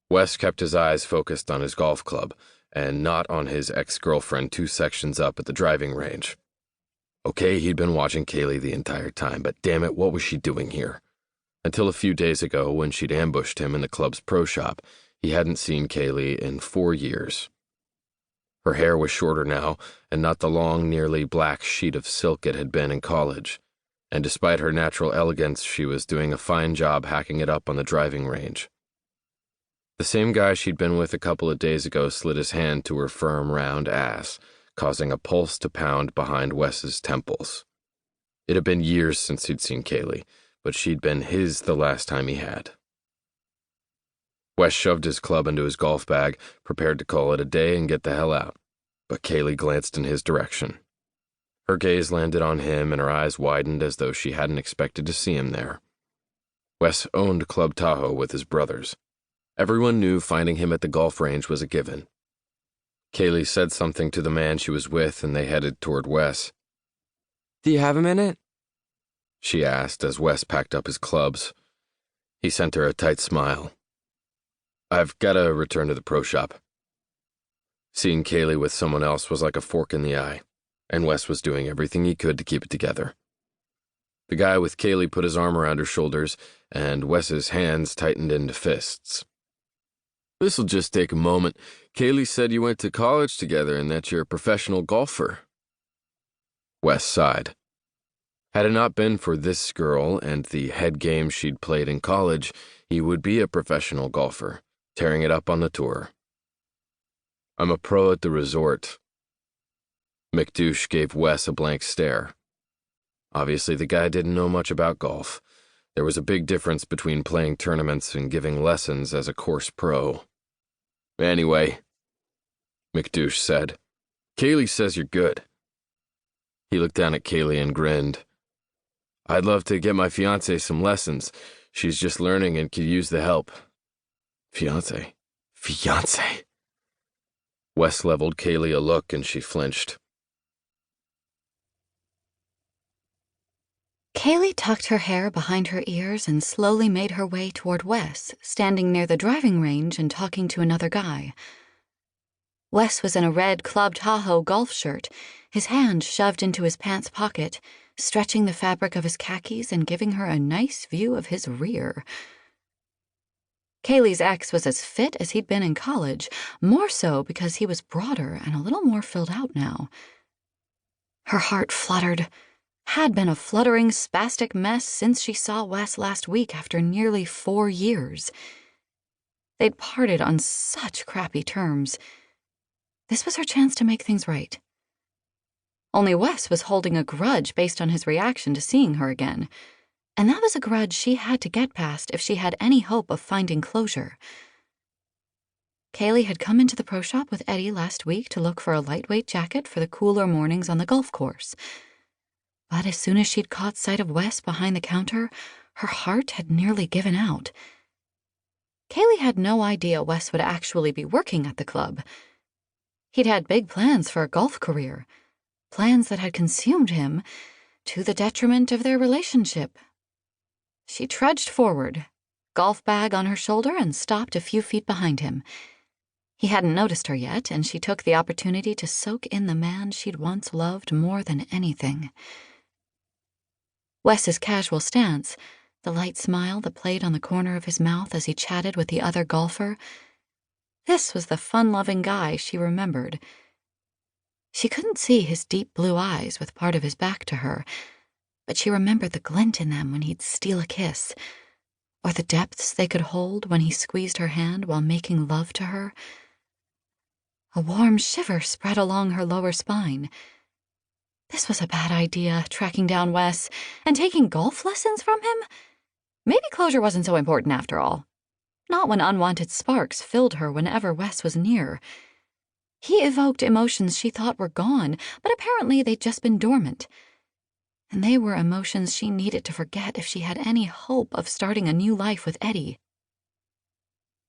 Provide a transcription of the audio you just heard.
Wes kept his eyes focused on his golf club, and not on his ex-girlfriend 2 sections up at the driving range. Okay, he'd been watching Kaylee the entire time, but damn it, what was she doing here? Until a few days ago, when she'd ambushed him in the club's pro shop, he hadn't seen Kaylee in 4 years. Her hair was shorter now, and not the long, nearly black sheet of silk it had been in college, and despite her natural elegance, she was doing a fine job hacking it up on the driving range. The same guy she'd been with a couple of days ago slid his hand to her firm, round ass, causing a pulse to pound behind Wes's temples. It had been years since he'd seen Kaylee, but she'd been his the last time he had. Wes shoved his club into his golf bag, prepared to call it a day and get the hell out, but Kaylee glanced in his direction. Her gaze landed on him and her eyes widened as though she hadn't expected to see him there. Wes owned Club Tahoe with his brothers. Everyone knew finding him at the golf range was a given. Kaylee said something to the man she was with and they headed toward Wes. "Do you have a minute?" she asked as Wes packed up his clubs. He sent her a tight smile. "I've got to return to the pro shop." Seeing Kaylee with someone else was like a fork in the eye, and Wes was doing everything he could to keep it together. The guy with Kaylee put his arm around her shoulders, and Wes's hands tightened into fists. "This'll just take a moment. Kaylee said you went to college together and that you're a professional golfer." Wes sighed. Had it not been for this girl and the head game she'd played in college, he would be a professional golfer, tearing it up on the tour. "I'm a pro at the resort." McDouche gave Wes a blank stare. Obviously, the guy didn't know much about golf. There was a big difference between playing tournaments and giving lessons as a course pro. "Anyway," McDouche said, "Kaylee says you're good." He looked down at Kaylee and grinned. "I'd love to get my fiancé some lessons. She's just learning and could use the help." Fiancé? Fiancé? Wes leveled Kaylee a look and she flinched. Kaylee tucked her hair behind her ears and slowly made her way toward Wes, standing near the driving range and talking to another guy. Wes was in a red Club Tahoe golf shirt, his hand shoved into his pants pocket, stretching the fabric of his khakis and giving her a nice view of his rear. Kaylee's ex was as fit as he'd been in college, more so because he was broader and a little more filled out now. Her heart fluttered. Had been a fluttering, spastic mess since she saw Wes last week after nearly 4 years. They'd parted on such crappy terms. This was her chance to make things right. Only Wes was holding a grudge based on his reaction to seeing her again, and that was a grudge she had to get past if she had any hope of finding closure. Kaylee had come into the pro shop with Eddie last week to look for a lightweight jacket for the cooler mornings on the golf course. But as soon as she'd caught sight of Wes behind the counter, her heart had nearly given out. Kaylee had no idea Wes would actually be working at the club. He'd had big plans for a golf career, plans that had consumed him to the detriment of their relationship. She trudged forward, golf bag on her shoulder, and stopped a few feet behind him. He hadn't noticed her yet, and she took the opportunity to soak in the man she'd once loved more than anything. Wes's casual stance, the light smile that played on the corner of his mouth as he chatted with the other golfer, this was the fun-loving guy she remembered. She couldn't see his deep blue eyes with part of his back to her, but she remembered the glint in them when he'd steal a kiss, or the depths they could hold when he squeezed her hand while making love to her. A warm shiver spread along her lower spine. This was a bad idea, tracking down Wes and taking golf lessons from him. Maybe closure wasn't so important after all. Not when unwanted sparks filled her whenever Wes was near. He evoked emotions she thought were gone, but apparently they'd just been dormant. And they were emotions she needed to forget if she had any hope of starting a new life with Eddie.